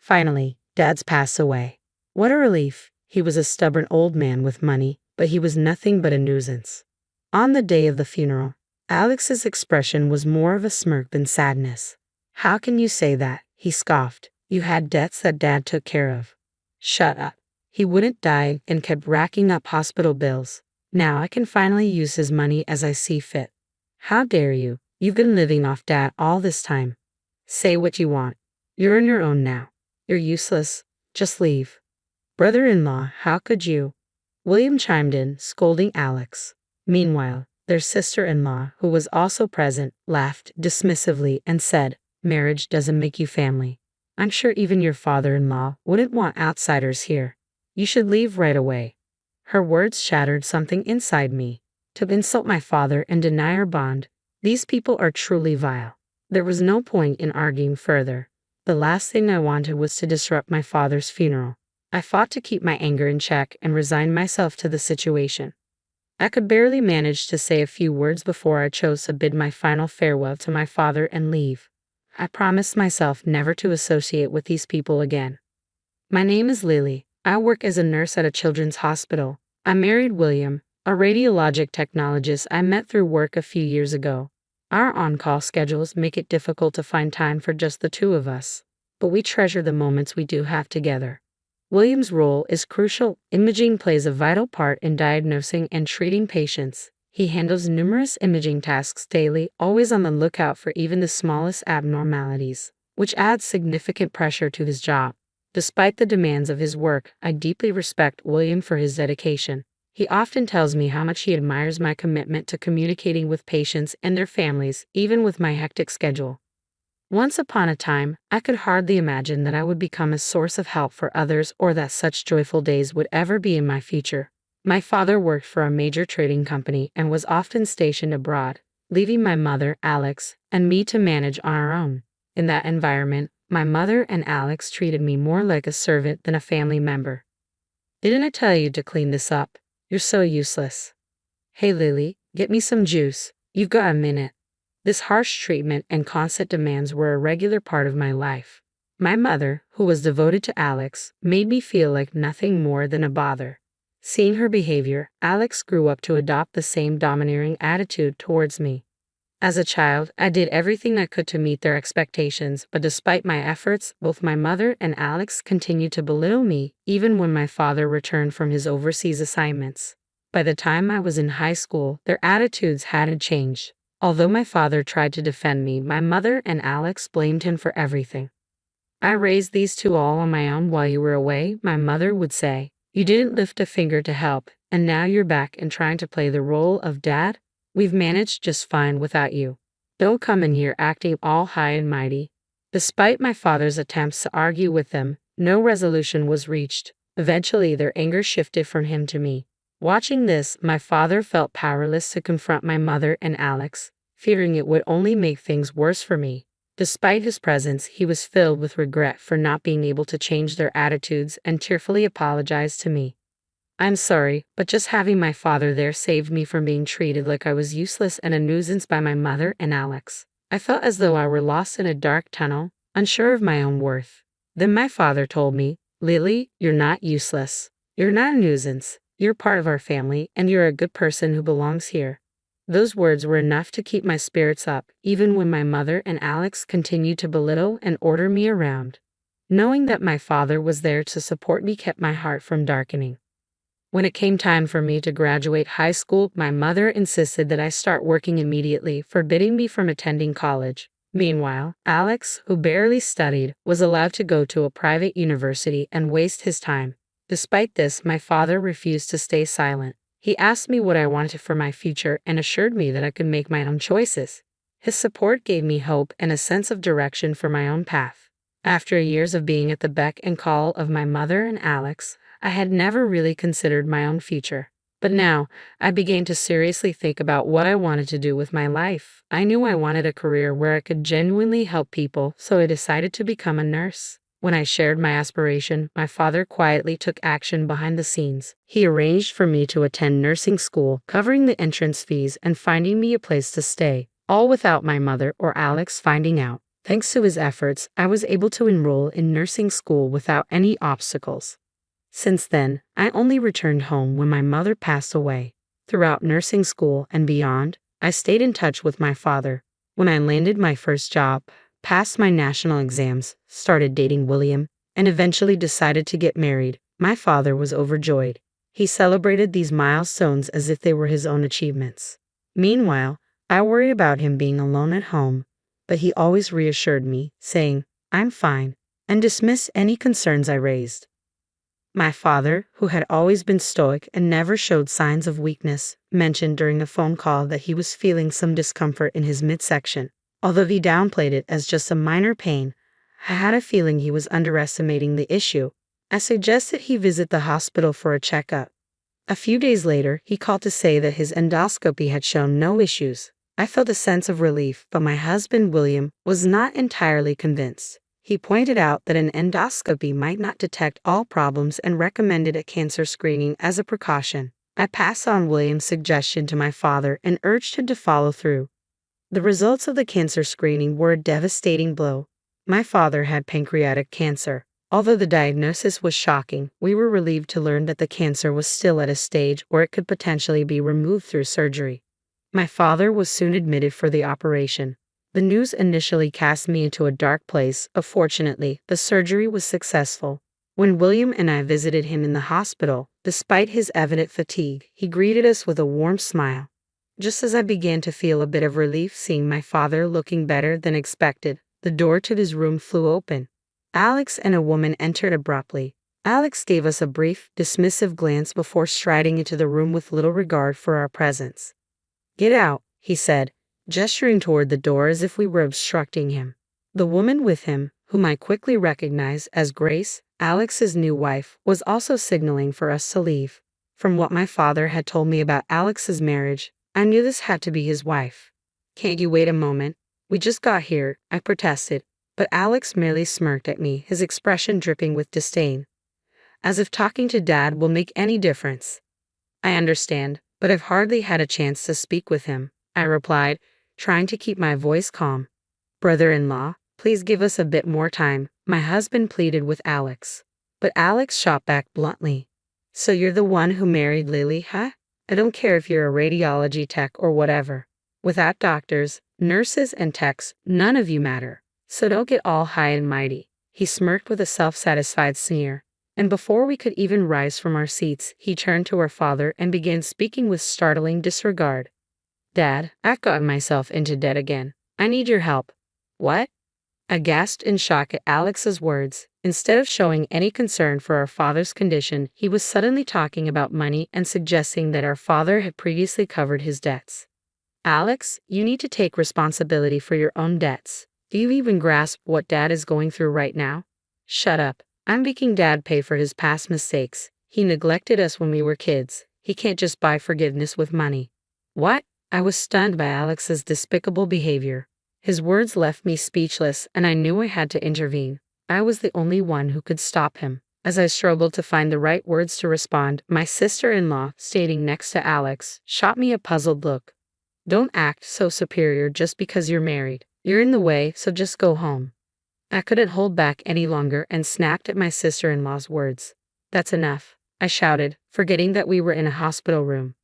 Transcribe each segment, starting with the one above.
Finally, Dad's passed away. What a relief. He was a stubborn old man with money, but he was nothing but a nuisance. On the day of the funeral, Alex's expression was more of a smirk than sadness. How can you say that? He scoffed. You had debts that Dad took care of. Shut up. He wouldn't die and kept racking up hospital bills. Now I can finally use his money as I see fit. How dare you? You've been living off Dad all this time. Say what you want. You're on your own now. You're useless. Just leave. Brother-in-law, how could you? William chimed in, scolding Alex. Meanwhile, their sister-in-law, who was also present, laughed dismissively and said, Marriage doesn't make you family. I'm sure even your father-in-law wouldn't want outsiders here. You should leave right away. Her words shattered something inside me. To insult my father and deny our bond, these people are truly vile. There was no point in arguing further. The last thing I wanted was to disrupt my father's funeral. I fought to keep my anger in check and resigned myself to the situation. I could barely manage to say a few words before I chose to bid my final farewell to my father and leave. I promised myself never to associate with these people again. My name is Lily. I work as a nurse at a children's hospital. I married William, a radiologic technologist I met through work a few years ago. Our on-call schedules make it difficult to find time for just the two of us, but we treasure the moments we do have together. William's role is crucial. Imaging plays a vital part in diagnosing and treating patients. He handles numerous imaging tasks daily, always on the lookout for even the smallest abnormalities, which adds significant pressure to his job. Despite the demands of his work, I deeply respect William for his dedication. He often tells me how much he admires my commitment to communicating with patients and their families, even with my hectic schedule. Once upon a time, I could hardly imagine that I would become a source of help for others or that such joyful days would ever be in my future. My father worked for a major trading company and was often stationed abroad, leaving my mother, Alex, and me to manage on our own. In that environment, my mother and Alex treated me more like a servant than a family member. Didn't I tell you to clean this up? You're so useless. Hey Lily, get me some juice. You've got a minute. This harsh treatment and constant demands were a regular part of my life. My mother, who was devoted to Alex, made me feel like nothing more than a bother. Seeing her behavior, Alex grew up to adopt the same domineering attitude towards me. As a child, I did everything I could to meet their expectations, but despite my efforts, both my mother and Alex continued to belittle me, even when my father returned from his overseas assignments. By the time I was in high school, their attitudes hadn't changed. Although my father tried to defend me, my mother and Alex blamed him for everything. I raised these two all on my own while you were away, my mother would say. You didn't lift a finger to help, and now you're back and trying to play the role of dad? We've managed just fine without you. Don't come in here acting all high and mighty. Despite my father's attempts to argue with them, no resolution was reached. Eventually, their anger shifted from him to me. Watching this, my father felt powerless to confront my mother and Alex, fearing it would only make things worse for me. Despite his presence, he was filled with regret for not being able to change their attitudes and tearfully apologized to me. I'm sorry, but just having my father there saved me from being treated like I was useless and a nuisance by my mother and Alex. I felt as though I were lost in a dark tunnel, unsure of my own worth. Then my father told me, Lily, you're not useless. You're not a nuisance. You're part of our family, and you're a good person who belongs here. Those words were enough to keep my spirits up, even when my mother and Alex continued to belittle and order me around. Knowing that my father was there to support me kept my heart from darkening. When it came time for me to graduate high school, my mother insisted that I start working immediately, forbidding me from attending college. Meanwhile, Alex, who barely studied, was allowed to go to a private university and waste his time. Despite this, my father refused to stay silent. He asked me what I wanted for my future and assured me that I could make my own choices. His support gave me hope and a sense of direction for my own path. After years of being at the beck and call of my mother and Alex, I had never really considered my own future. But now, I began to seriously think about what I wanted to do with my life. I knew I wanted a career where I could genuinely help people, so I decided to become a nurse. When I shared my aspiration, my father quietly took action behind the scenes. He arranged for me to attend nursing school, covering the entrance fees and finding me a place to stay, all without my mother or Alex finding out. Thanks to his efforts, I was able to enroll in nursing school without any obstacles. Since then, I only returned home when my mother passed away. Throughout nursing school and beyond, I stayed in touch with my father. When I landed my first job, passed my national exams, started dating William, and eventually decided to get married, my father was overjoyed. He celebrated these milestones as if they were his own achievements. Meanwhile, I worried about him being alone at home, but he always reassured me, saying, "I'm fine," and dismissed any concerns I raised. My father, who had always been stoic and never showed signs of weakness, mentioned during a phone call that he was feeling some discomfort in his midsection. Although he downplayed it as just a minor pain, I had a feeling he was underestimating the issue. I suggested he visit the hospital for a checkup. A few days later, he called to say that his endoscopy had shown no issues. I felt a sense of relief, but my husband, William, was not entirely convinced. He pointed out that an endoscopy might not detect all problems and recommended a cancer screening as a precaution. I passed on William's suggestion to my father and urged him to follow through. The results of the cancer screening were a devastating blow. My father had pancreatic cancer. Although the diagnosis was shocking, we were relieved to learn that the cancer was still at a stage where it could potentially be removed through surgery. My father was soon admitted for the operation. The news initially cast me into a dark place, but fortunately, the surgery was successful. When William and I visited him in the hospital, despite his evident fatigue, he greeted us with a warm smile. Just as I began to feel a bit of relief seeing my father looking better than expected, the door to his room flew open. Alex and a woman entered abruptly. Alex gave us a brief, dismissive glance before striding into the room with little regard for our presence. "Get out," he said, gesturing toward the door as if we were obstructing him. The woman with him, whom I quickly recognized as Grace, Alex's new wife, was also signaling for us to leave. From what my father had told me about Alex's marriage, I knew this had to be his wife. "Can't you wait a moment? We just got here," I protested, but Alex merely smirked at me, his expression dripping with disdain. "As if talking to Dad will make any difference." "I understand, but I've hardly had a chance to speak with him," I replied, trying to keep my voice calm. "Brother-in-law, please give us a bit more time," my husband pleaded with Alex. But Alex shot back bluntly. "So you're the one who married Lily, huh? I don't care if you're a radiology tech or whatever. Without doctors, nurses, and techs, none of you matter. So don't get all high and mighty." He smirked with a self-satisfied sneer. And before we could even rise from our seats, he turned to our father and began speaking with startling disregard. "Dad, I've gotten myself into debt again. I need your help." "What?" I gasped in shock at Alex's words. Instead of showing any concern for our father's condition, he was suddenly talking about money and suggesting that our father had previously covered his debts. "Alex, you need to take responsibility for your own debts. Do you even grasp what Dad is going through right now?" "Shut up. I'm making Dad pay for his past mistakes. He neglected us when we were kids. He can't just buy forgiveness with money." "What?" I was stunned by Alex's despicable behavior. His words left me speechless, and I knew I had to intervene. I was the only one who could stop him. As I struggled to find the right words to respond, my sister-in-law, standing next to Alex, shot me a puzzled look. "Don't act so superior just because you're married. You're in the way, so just go home." I couldn't hold back any longer and snapped at my sister-in-law's words. "That's enough," I shouted, forgetting that we were in a hospital room.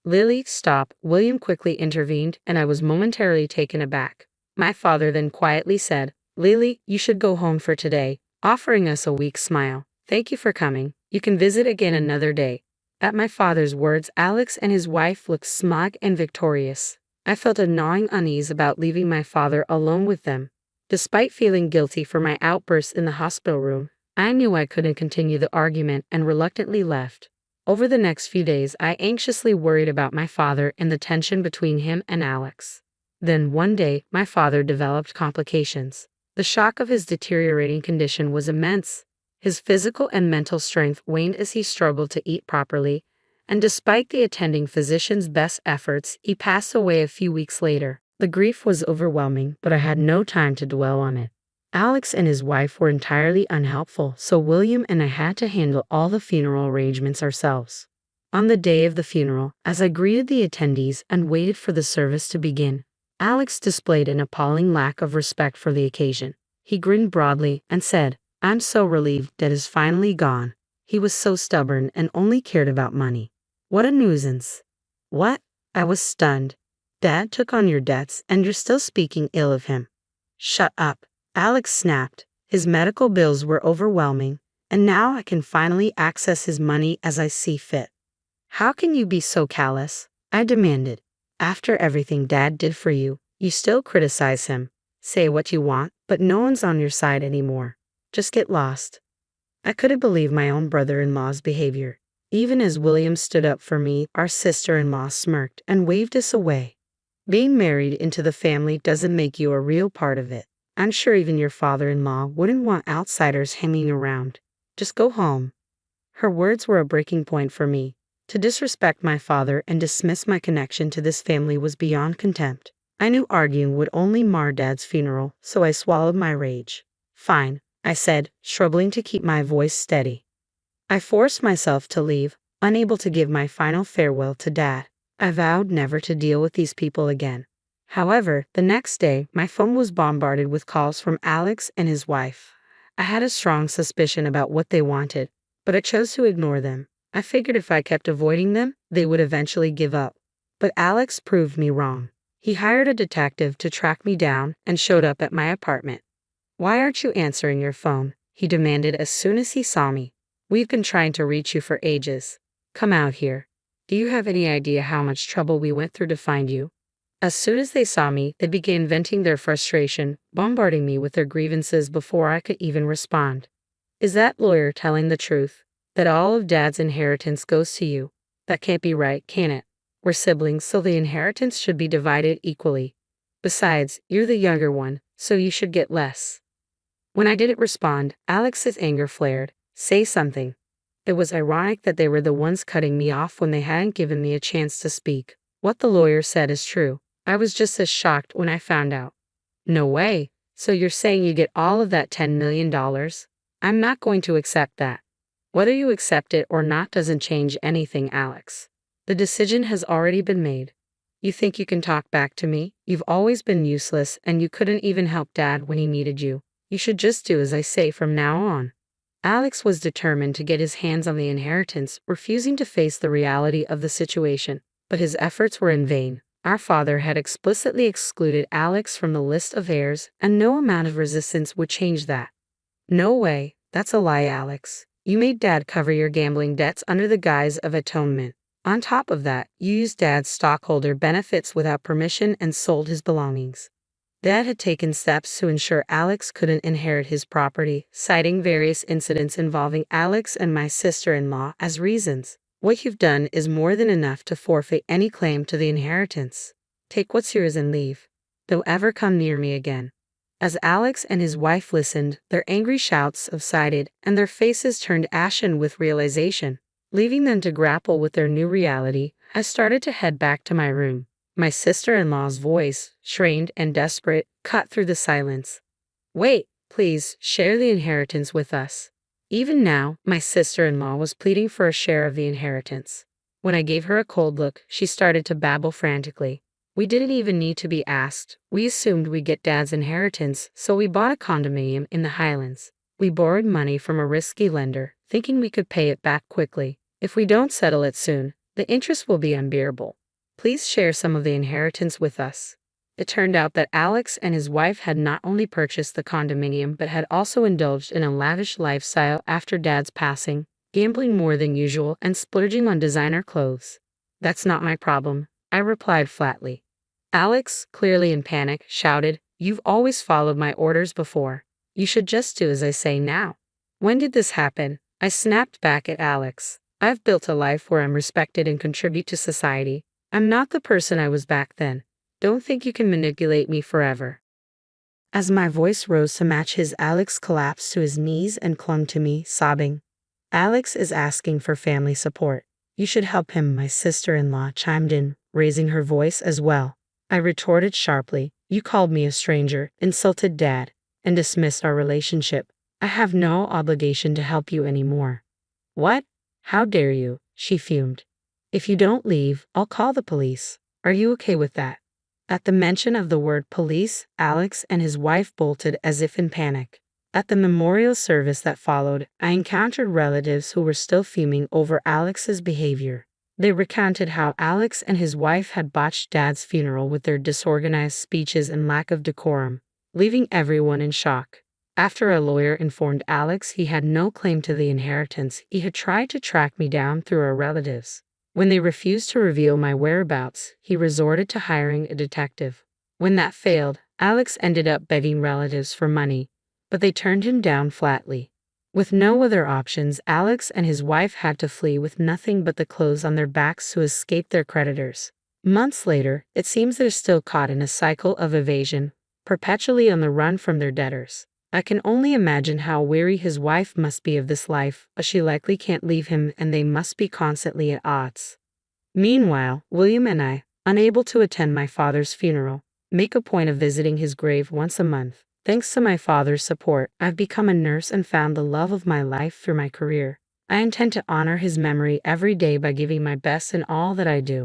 "Lily, stop," William quickly intervened, and I was momentarily taken aback. My father then quietly said, "Lily, you should go home for today," offering us a weak smile. "Thank you for coming. You can visit again another day." At my father's words, Alex and his wife looked smug and victorious. I felt a gnawing unease about leaving my father alone with them. Despite feeling guilty for my outbursts in the hospital room, I knew I couldn't continue the argument and reluctantly left. Over the next few days, I anxiously worried about my father and the tension between him and Alex. Then one day, my father developed complications. The shock of his deteriorating condition was immense. His physical and mental strength waned as he struggled to eat properly, and despite the attending physician's best efforts, he passed away a few weeks later. The grief was overwhelming, but I had no time to dwell on it. Alex and his wife were entirely unhelpful, so William and I had to handle all the funeral arrangements ourselves. On the day of the funeral, as I greeted the attendees and waited for the service to begin, Alex displayed an appalling lack of respect for the occasion. He grinned broadly and said, "I'm so relieved Dad is finally gone. He was so stubborn and only cared about money. What a nuisance." "What?" I was stunned. "Dad took on your debts and you're still speaking ill of him." "Shut up," Alex snapped. "His medical bills were overwhelming, and now I can finally access his money as I see fit." "How can you be so callous?" I demanded. "After everything Dad did for you, you still criticize him. Say what you want, but no one's on your side anymore. Just get lost." I couldn't believe my own brother-in-law's behavior. Even as William stood up for me, our sister-in-law smirked and waved us away. "Being married into the family doesn't make you a real part of it. I'm sure even your father-in-law wouldn't want outsiders hanging around. Just go home." Her words were a breaking point for me. To disrespect my father and dismiss my connection to this family was beyond contempt. I knew arguing would only mar Dad's funeral, so I swallowed my rage. "Fine," I said, struggling to keep my voice steady. I forced myself to leave, unable to give my final farewell to Dad. I vowed never to deal with these people again. However, the next day, my phone was bombarded with calls from Alex and his wife. I had a strong suspicion about what they wanted, but I chose to ignore them. I figured if I kept avoiding them, they would eventually give up. But Alex proved me wrong. He hired a detective to track me down and showed up at my apartment. "Why aren't you answering your phone?" he demanded as soon as he saw me. "We've been trying to reach you for ages. Come out here. Do you have any idea how much trouble we went through to find you?" As soon as they saw me, they began venting their frustration, bombarding me with their grievances before I could even respond. "Is that lawyer telling the truth? That all of Dad's inheritance goes to you? That can't be right, can it? We're siblings, so the inheritance should be divided equally. Besides, you're the younger one, so you should get less." When I didn't respond, Alex's anger flared. "Say something." It was ironic that they were the ones cutting me off when they hadn't given me a chance to speak. "What the lawyer said is true. I was just as shocked when I found out." "No way. So you're saying you get all of that $10 million? I'm not going to accept that." "Whether you accept it or not doesn't change anything, Alex. The decision has already been made. You think you can talk back to me? You've always been useless and you couldn't even help Dad when he needed you. You should just do as I say from now on." Alex was determined to get his hands on the inheritance, refusing to face the reality of the situation. But his efforts were in vain. Our father had explicitly excluded Alex from the list of heirs, and no amount of resistance would change that. "No way. That's a lie, Alex. You made Dad cover your gambling debts under the guise of atonement. On top of that, you used Dad's stockholder benefits without permission and sold his belongings." Dad had taken steps to ensure Alex couldn't inherit his property, citing various incidents involving Alex and my sister-in-law as reasons. "What you've done is more than enough to forfeit any claim to the inheritance. Take what's yours and leave. Don't ever come near me again." As Alex and his wife listened, their angry shouts subsided and their faces turned ashen with realization. Leaving them to grapple with their new reality, I started to head back to my room. My sister-in-law's voice, strained and desperate, cut through the silence. "Wait, please, share the inheritance with us." Even now, my sister-in-law was pleading for a share of the inheritance. When I gave her a cold look, she started to babble frantically. "We didn't even need to be asked. We assumed we'd get Dad's inheritance, so we bought a condominium in the Highlands. We borrowed money from a risky lender, thinking we could pay it back quickly. If we don't settle it soon, the interest will be unbearable. Please share some of the inheritance with us." It turned out that Alex and his wife had not only purchased the condominium but had also indulged in a lavish lifestyle after Dad's passing, gambling more than usual and splurging on designer clothes. "That's not my problem," I replied flatly. Alex, clearly in panic, shouted, "You've always followed my orders before. You should just do as I say now." "When did this happen?" I snapped back at Alex. "I've built a life where I'm respected and contribute to society. I'm not the person I was back then. Don't think you can manipulate me forever." As my voice rose to match his, Alex collapsed to his knees and clung to me, sobbing. "Alex is asking for family support. You should help him," my sister-in-law chimed in, raising her voice as well. I retorted sharply, "You called me a stranger, insulted Dad, and dismissed our relationship. I have no obligation to help you anymore." "What? How dare you?" she fumed. "If you don't leave, I'll call the police. Are you okay with that?" At the mention of the word police, Alex and his wife bolted as if in panic. At the memorial service that followed, I encountered relatives who were still fuming over Alex's behavior. They recounted how Alex and his wife had botched Dad's funeral with their disorganized speeches and lack of decorum, leaving everyone in shock. After a lawyer informed Alex he had no claim to the inheritance, he had tried to track me down through our relatives. When they refused to reveal my whereabouts, he resorted to hiring a detective. When that failed, Alex ended up begging relatives for money, but they turned him down flatly. With no other options, Alex and his wife had to flee with nothing but the clothes on their backs to escape their creditors. Months later, it seems they're still caught in a cycle of evasion, perpetually on the run from their debtors. I can only imagine how weary his wife must be of this life, but she likely can't leave him and they must be constantly at odds. Meanwhile, William and I, unable to attend my father's funeral, make a point of visiting his grave once a month. Thanks to my father's support, I've become a nurse and found the love of my life through my career. I intend to honor his memory every day by giving my best in all that I do.